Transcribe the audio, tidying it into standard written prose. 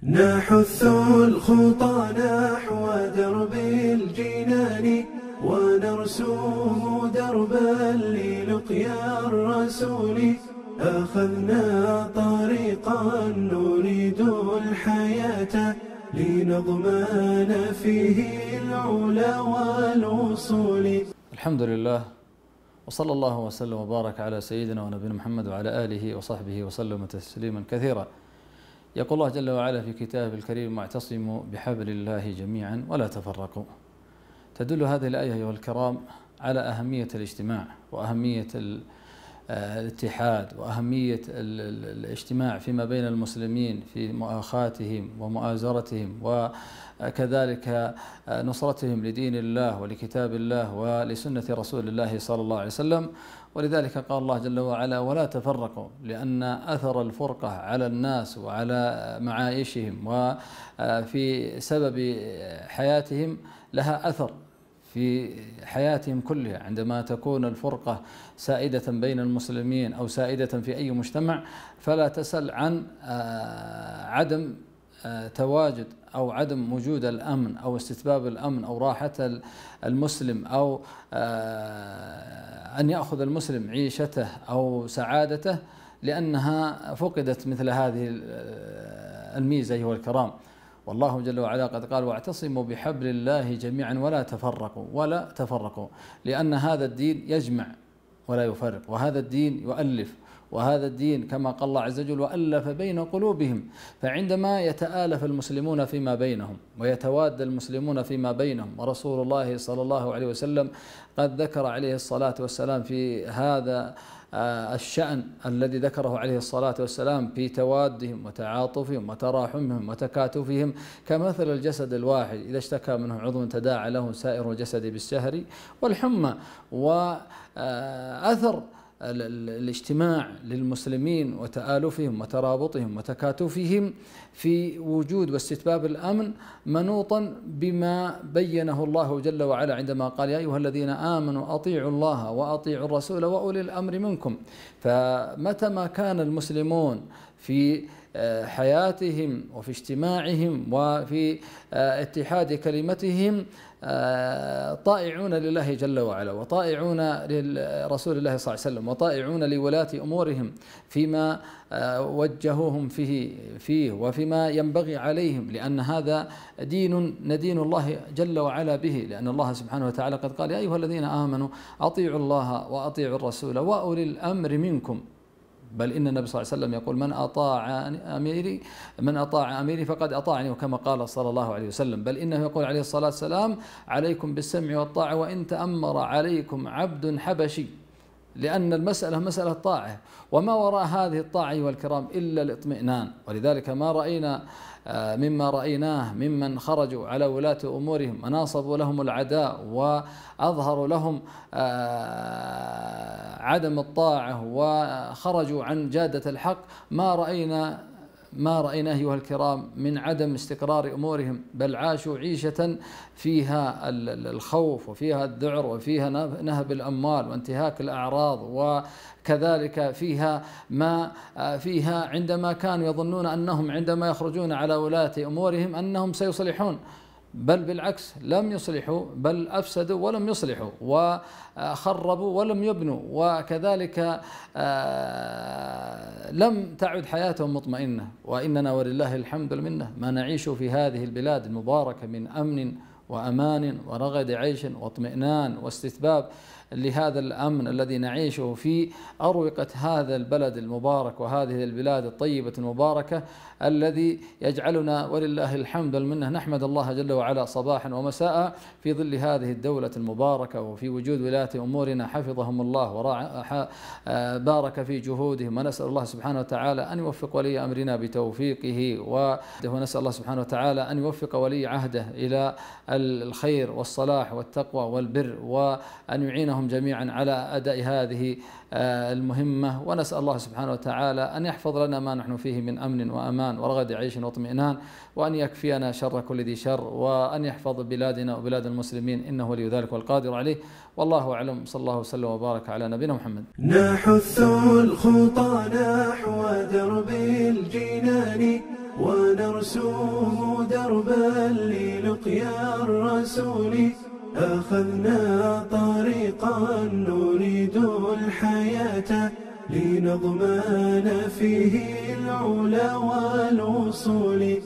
نحث الخطى نحو درب الجنان ونرسم دربا للقيا الرسول. أخذنا طريقا نريد الحياة لنضمن فيه العلا والوصول. الحمد لله، وصلى الله وسلم وبارك على سيدنا ونبينا محمد وعلى آله وصحبه وسلم تسليما كثيرا. يقول الله جل وعلا في كتابه الكريم: واعتصموا بحبل الله جميعا ولا تفرقوا. تدل هذه الآية أيها الكرام على أهمية الاجتماع وأهمية الاتحاد وأهمية الاجتماع فيما بين المسلمين في مؤاخاتهم ومؤازرتهم وكذلك نصرتهم لدين الله ولكتاب الله ولسنة رسول الله صلى الله عليه وسلم. ولذلك قال الله جل وعلا: ولا تفرقوا، لأن أثر الفرقة على الناس وعلى معايشهم وفي سبب حياتهم لها أثر في حياتهم كلها. عندما تكون الفرقة سائدة بين المسلمين أو سائدة في أي مجتمع، فلا تسل عن عدم تواجد أو عدم وجود الأمن أو استتباب الأمن أو راحة المسلم أو أن يأخذ المسلم عيشته أو سعادته، لأنها فقدت مثل هذه الميزة أيها الكرام. والله جل وعلا قد قال: واعتصموا بحبل الله جميعا ولا تفرقوا، لأن هذا الدين يجمع ولا يفرق، وهذا الدين يؤلف، وهذا الدين كما قال الله عز وجل: وألف بين قلوبهم. فعندما يتآلف المسلمون فيما بينهم ويتواد المسلمون فيما بينهم، ورسول الله صلى الله عليه وسلم قد ذكر عليه الصلاة والسلام في هذا الشأن الذي ذكره عليه الصلاة والسلام في توادهم وتعاطفهم وتراحمهم وتكاتفهم كمثل الجسد الواحد إذا اشتكى منه عضو تداعى له سائر الجسد بالسهر والحمى. وأثر الاجتماع للمسلمين وتآلفهم وترابطهم وتكاتفهم في وجود واستتباب الأمن منوطا بما بينه الله جل وعلا عندما قال: يا أيها الذين آمنوا أطيعوا الله وأطيعوا الرسول وأولي الأمر منكم. فمتى ما كان المسلمون في حياتهم وفي اجتماعهم وفي اتحاد كلمتهم طائعون لله جل وعلا وطائعون لرسول الله صلى الله عليه وسلم وطائعون لولاة أمورهم فيما وجهوهم فيه وفيما ينبغي عليهم، لأن هذا دين ندين الله جل وعلا به، لأن الله سبحانه وتعالى قد قال: يا أيها الذين آمنوا أطيعوا الله وأطيعوا الرسول وأولي الأمر منكم. بل إن النبي صلى الله عليه وسلم يقول: من أطاع أميري فقد أطاعني، وكما قال صلى الله عليه وسلم. بل إنه يقول عليه الصلاة والسلام: عليكم بالسمع والطاعة وإن تأمر عليكم عبد حبشي، لأن المسألة مسألة طاعة، وما وراء هذه الطاعة أيها الكرام إلا الاطمئنان. ولذلك ما رأينا مما رأيناه ممن خرجوا على ولاة أمورهم وناصبوا لهم العداء وأظهروا لهم عدم الطاعة وخرجوا عن جادة الحق، ما رأينا أيها الكرام من عدم استقرار أمورهم، بل عاشوا عيشة فيها الخوف وفيها الذعر وفيها نهب الأموال وانتهاك الأعراض، وكذلك فيها عندما كانوا يظنون أنهم عندما يخرجون على ولاة أمورهم أنهم سيصلحون، بل بالعكس لم يصلحوا، بل أفسدوا ولم يصلحوا، وخربوا ولم يبنوا، وكذلك لم تعد حياتهم مطمئنة. وإننا ولله الحمد والمنة ما نعيش في هذه البلاد المباركة من أمن وأمان ورغد عيش واطمئنان واستتباب لهذا الأمن الذي نعيشه في أروقة هذا البلد المبارك وهذه البلاد الطيبة المباركة، الذي يجعلنا ولله الحمد والمنة نحمد الله جل وعلا صباحا ومساء في ظل هذه الدولة المباركة وفي وجود ولاة أمورنا حفظهم الله وبارك في جهودهم. ونسأل الله سبحانه وتعالى أن يوفق ولي أمرنا بتوفيقه، ونسأل الله سبحانه وتعالى أن يوفق ولي عهده إلى الخير والصلاح والتقوى والبر، وأن يعينهم جميعا على أداء هذه المهمة. ونسأل الله سبحانه وتعالى أن يحفظ لنا ما نحن فيه من أمن وأمان ورغد عيش واطمئنان، وأن يكفينا شر كل ذي شر، وأن يحفظ بلادنا وبلاد المسلمين، إنه ولي ذلك والقادر عليه. والله أعلم. صلى الله وسلم وبارك على نبينا محمد. نحث الخطى نحو درب الجنان ونرسوم دربا للقيا الرسول. أخذنا طريقا نريد الحياة لنضمن فيه العلا والوصول.